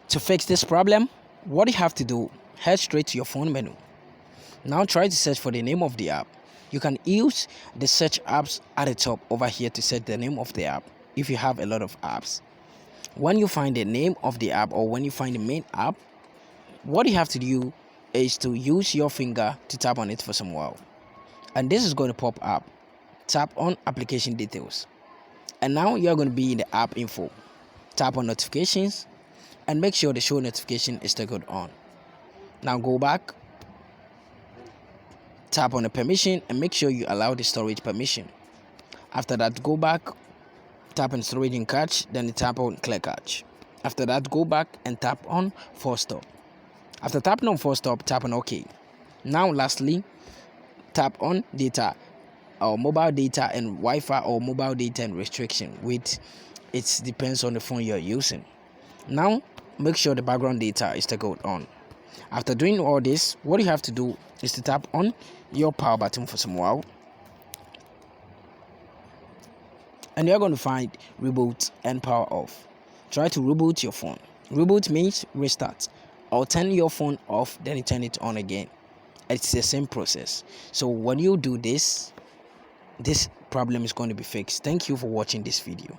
To fix this problem, what you have to do, head straight to your phone menu. Now try to search for the name of the app. You can use the search apps at the top over here to search the name of the app if you have a lot of apps. When you find the name of the app or when you find the main app, what you have to do is to use your finger to tap on it for some while. And this is going to pop up. Tap on application details. And now you're going to be in the app info. Tap on notifications and make sure the show notification is toggled on. Now go back, tap on the permission and make sure you allow the storage permission. After that, go back, tap on storage and cache, then tap on clear cache. After that, go back and tap on force stop. After tapping on force stop, tap on OK. Now lastly, tap on data or mobile data and Wi-Fi or mobile data and restriction, which it depends on the phone you're using. Now make sure the background data is toggled on. After doing all this, what you have to do is to tap on your power button for some while, and you're going to find reboot and power off. Try to reboot your phone. Reboot means restart, or turn your phone off, then you turn it on again. It's the same process. So when you do this problem is going to be fixed. Thank you for watching this video.